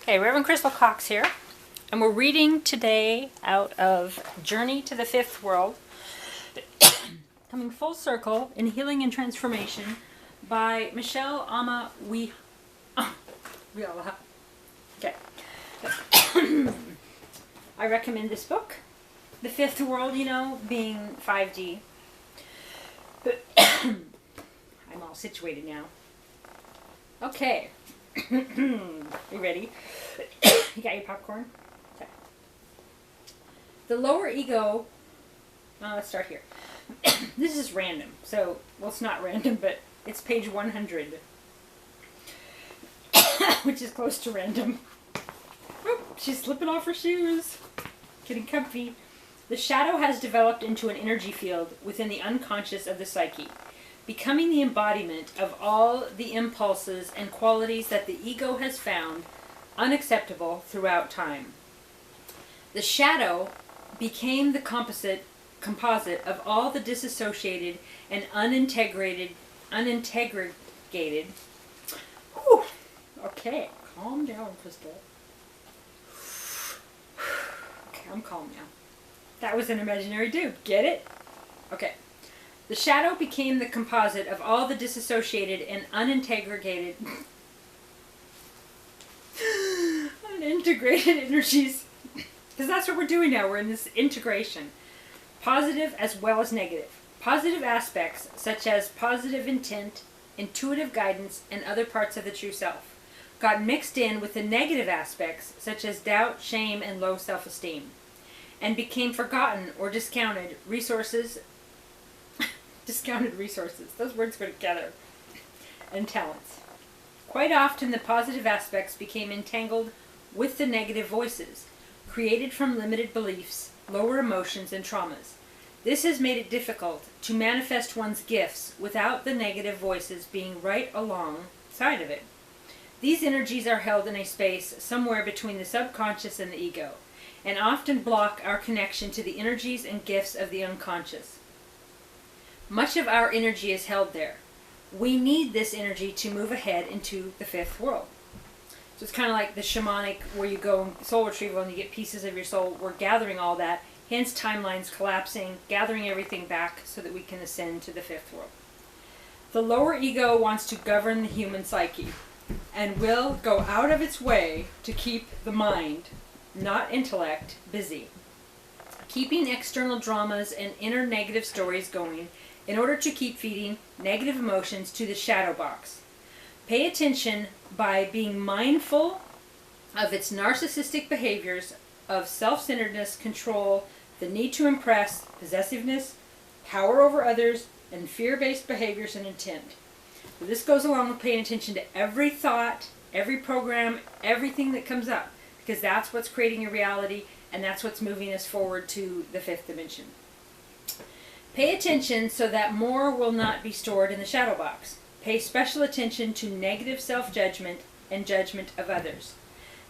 Okay, Reverend Crystal Cox here, and we're reading today out of Journey to the Fifth World, coming full circle in Healing and Transformation by Michelle Ama Wiala. Okay. I recommend this book. The Fifth World, being 5D. I'm all situated now. Okay. You ready? You got your popcorn? Okay. The lower ego... let's start here. This is random. So, well, it's not random, but it's page 100. Which is close to random. Oop, she's slipping off her shoes. Getting comfy. The shadow has developed into an energy field within the unconscious of the psyche, becoming the embodiment of all the impulses and qualities that the ego has found unacceptable throughout time. The shadow became the composite of all the disassociated and unintegrated. Whew, okay, calm down, Crystal. Okay, I'm calm now. That was an imaginary dude. Get it? Okay. The shadow became the composite of all the disassociated and unintegrated energies. Because that's what we're doing now. We're in this integration. Positive as well as negative. Positive aspects such as positive intent, intuitive guidance, and other parts of the true self got mixed in with the negative aspects such as doubt, shame, and low self-esteem, and became forgotten or discounted resources. Those words go together. And talents. Quite often the positive aspects became entangled with the negative voices, created from limited beliefs, lower emotions, and traumas. This has made it difficult to manifest one's gifts without the negative voices being right alongside of it. These energies are held in a space somewhere between the subconscious and the ego, and often block our connection to the energies and gifts of the unconscious. Much of our energy is held there. We need this energy to move ahead into the fifth world. So it's kind of like the shamanic, where you go soul retrieval and you get pieces of your soul. We're gathering all that, hence timelines collapsing, gathering everything back so that we can ascend to the fifth world. The lower ego wants to govern the human psyche and will go out of its way to keep the mind, not intellect, busy, keeping external dramas and inner negative stories going in order to keep feeding negative emotions to the shadow box. Pay attention by being mindful of its narcissistic behaviors of self-centeredness, control, the need to impress, possessiveness, power over others, and fear-based behaviors and intent. So this goes along with paying attention to every thought, every program, everything that comes up, because that's what's creating your reality, and that's what's moving us forward to the fifth dimension. Pay attention so that more will not be stored in the shadow box. Pay special attention to negative self-judgment and judgment of others.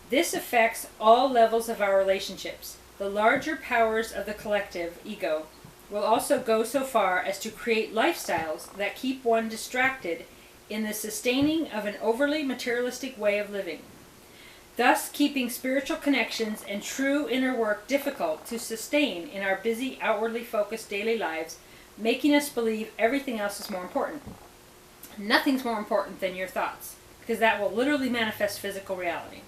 This affects all levels of our relationships. The larger powers of the collective ego will also go so far as to create lifestyles that keep one distracted in the sustaining of an overly materialistic way of living, thus keeping spiritual connections and true inner work difficult to sustain in our busy, outwardly focused daily lives, making us believe everything else is more important. Nothing's more important than your thoughts, because that will literally manifest physical reality.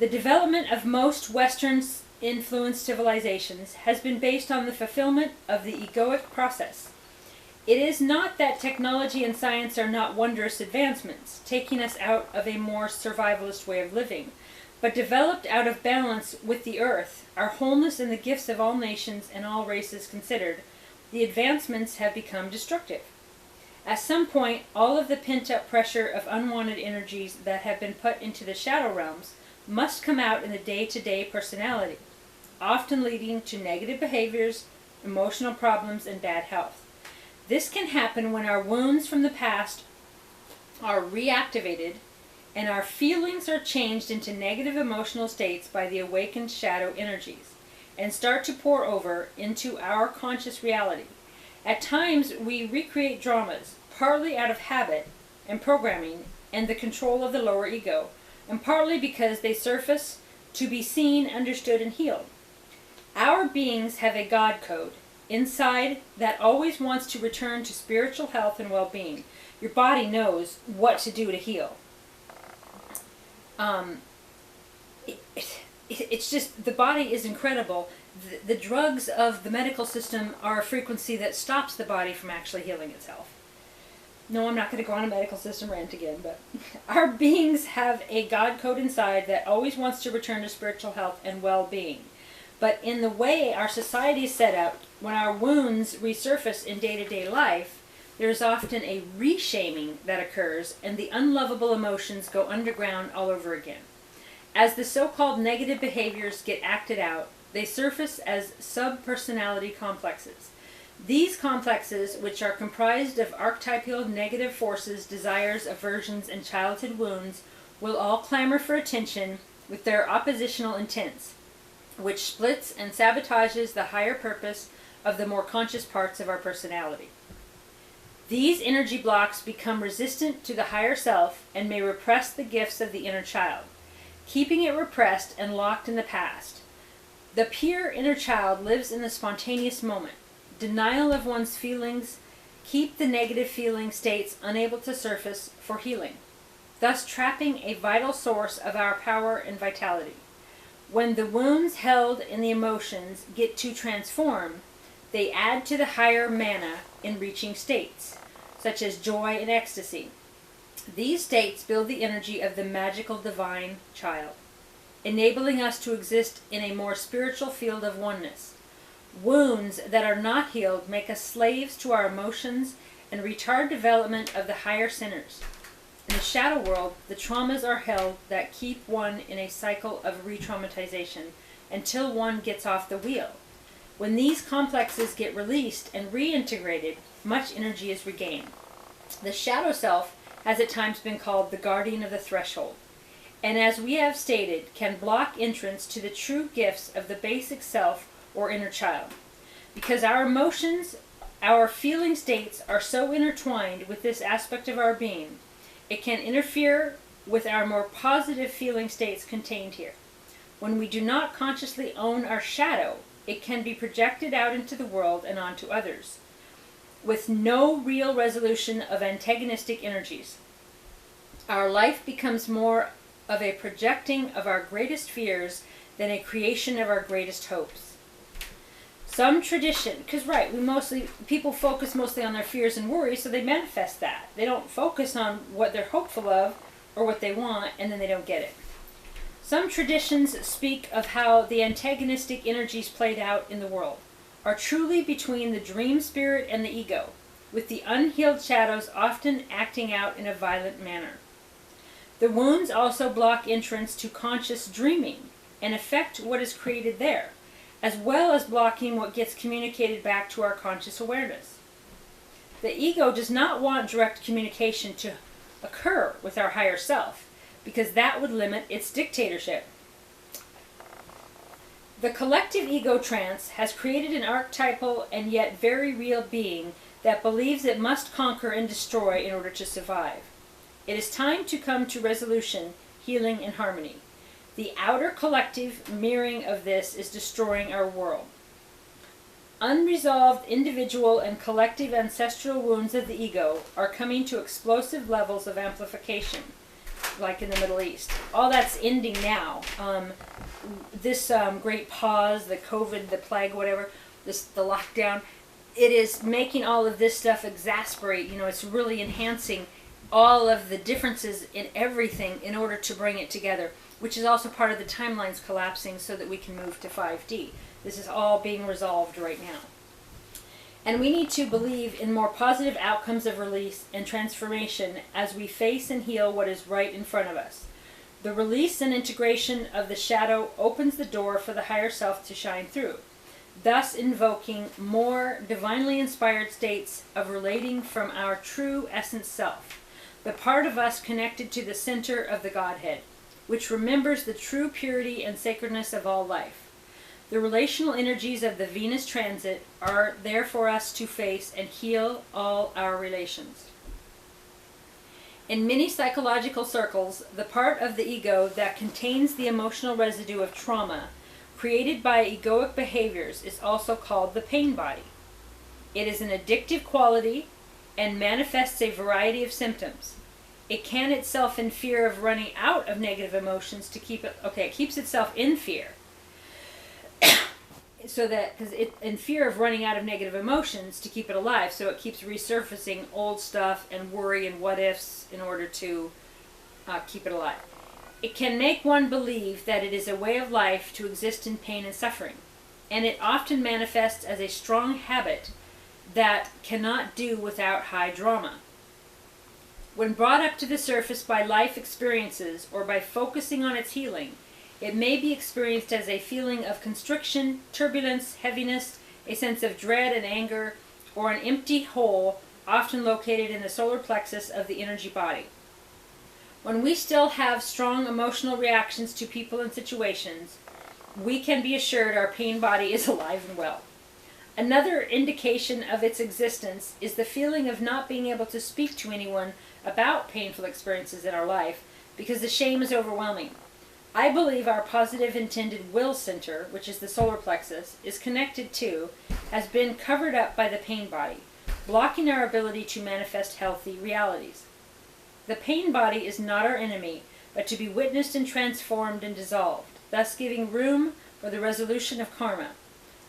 The development of most Western-influenced civilizations has been based on the fulfillment of the egoic process. It is not that technology and science are not wondrous advancements, taking us out of a more survivalist way of living, but developed out of balance with the earth, our wholeness and the gifts of all nations and all races considered, the advancements have become destructive. At some point, all of the pent-up pressure of unwanted energies that have been put into the shadow realms must come out in the day-to-day personality, often leading to negative behaviors, emotional problems, and bad health. This can happen when our wounds from the past are reactivated and our feelings are changed into negative emotional states by the awakened shadow energies and start to pour over into our conscious reality. At times, we recreate dramas, partly out of habit and programming and the control of the lower ego, and partly because they surface to be seen, understood, and healed. Our beings have a God code inside that always wants to return to spiritual health and well-being. Your body knows what to do to heal. It's just, the body is incredible. The drugs of the medical system are a frequency that stops the body from actually healing itself. No, I'm not going to go on a medical system rant again, but our beings have a God code inside that always wants to return to spiritual health and well-being. But in the way our society is set up, when our wounds resurface in day-to-day life, there is often a reshaming that occurs, and the unlovable emotions go underground all over again. As the so-called negative behaviors get acted out, they surface as sub-personality complexes. These complexes, which are comprised of archetypal negative forces, desires, aversions, and childhood wounds, will all clamor for attention with their oppositional intents, which splits and sabotages the higher purpose of the more conscious parts of our personality. These energy blocks become resistant to the higher self and may repress the gifts of the inner child, keeping it repressed and locked in the past. The pure inner child lives in the spontaneous moment. Denial of one's feelings keep the negative feeling states unable to surface for healing, thus trapping a vital source of our power and vitality. When the wounds held in the emotions get to transform, they add to the higher mana in reaching states, such as joy and ecstasy. These states build the energy of the magical divine child, enabling us to exist in a more spiritual field of oneness. Wounds that are not healed make us slaves to our emotions and retard development of the higher centers. In the shadow world, the traumas are held that keep one in a cycle of re-traumatization until one gets off the wheel. When these complexes get released and reintegrated, much energy is regained. The shadow self has at times been called the guardian of the threshold, and as we have stated, can block entrance to the true gifts of the basic self or inner child. Because our emotions, our feeling states are so intertwined with this aspect of our being, it can interfere with our more positive feeling states contained here. When we do not consciously own our shadow, it can be projected out into the world and onto others, with no real resolution of antagonistic energies. Our life becomes more of a projecting of our greatest fears than a creation of our greatest hopes. Some tradition, because people focus mostly on their fears and worries, so they manifest that. They don't focus on what they're hopeful of or what they want, and then they don't get it. Some traditions speak of how the antagonistic energies played out in the world are truly between the dream spirit and the ego, with the unhealed shadows often acting out in a violent manner. The wounds also block entrance to conscious dreaming and affect what is created there, as well as blocking what gets communicated back to our conscious awareness. The ego does not want direct communication to occur with our higher self, because that would limit its dictatorship. The collective ego trance has created an archetypal and yet very real being that believes it must conquer and destroy in order to survive. It is time to come to resolution, healing, and harmony. The outer collective mirroring of this is destroying our world. Unresolved individual and collective ancestral wounds of the ego are coming to explosive levels of amplification, like in the Middle East. All that's ending now. This great pause, the COVID, the plague, whatever, the lockdown, it is making all of this stuff exasperate. It's really enhancing all of the differences in everything in order to bring it together, which is also part of the timelines collapsing so that we can move to 5D. This is all being resolved right now. And we need to believe in more positive outcomes of release and transformation as we face and heal what is right in front of us. The release and integration of the shadow opens the door for the higher self to shine through, thus invoking more divinely inspired states of relating from our true essence self, the part of us connected to the center of the Godhead, which remembers the true purity and sacredness of all life. The relational energies of the Venus transit are there for us to face and heal all our relations. In many psychological circles, the part of the ego that contains the emotional residue of trauma created by egoic behaviors is also called the pain body. It is an addictive quality and manifests a variety of symptoms. It can itself in fear of running out of negative emotions to keep it, it keeps itself in fear. So that, because it in fear of running out of negative emotions to keep it alive, so it keeps resurfacing old stuff and worry and what ifs in order to keep it alive. It can make one believe that it is a way of life to exist in pain and suffering, and it often manifests as a strong habit that cannot do without high drama. When brought up to the surface by life experiences or by focusing on its healing, it may be experienced as a feeling of constriction, turbulence, heaviness, a sense of dread and anger, or an empty hole often located in the solar plexus of the energy body. When we still have strong emotional reactions to people and situations, we can be assured our pain body is alive and well. Another indication of its existence is the feeling of not being able to speak to anyone about painful experiences in our life because the shame is overwhelming. I believe our positive intended will center, which is the solar plexus, is connected to, has been covered up by the pain body, blocking our ability to manifest healthy realities. The pain body is not our enemy, but to be witnessed and transformed and dissolved, thus giving room for the resolution of karma.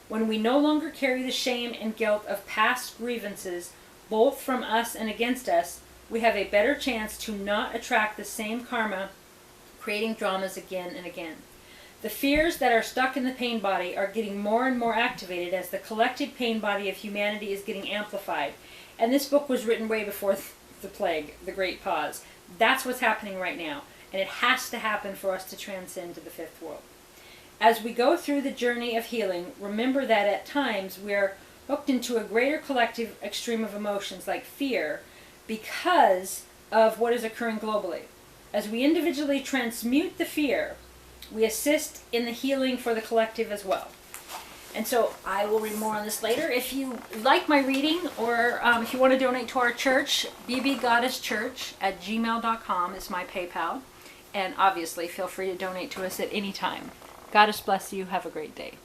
When we no longer carry the shame and guilt of past grievances, both from us and against us, we have a better chance to not attract the same karma, creating dramas again and again. The fears that are stuck in the pain body are getting more and more activated as the collected pain body of humanity is getting amplified. And this book was written way before the plague, the Great Pause. That's what's happening right now. And it has to happen for us to transcend to the fifth world. As we go through the journey of healing, remember that at times we are hooked into a greater collective extreme of emotions like fear because of what is occurring globally. As we individually transmute the fear, we assist in the healing for the collective as well. And so I will read more on this later. If you like my reading or if you want to donate to our church, bbgoddesschurch@gmail.com is my PayPal. And obviously feel free to donate to us at any time. Goddess bless you. Have a great day.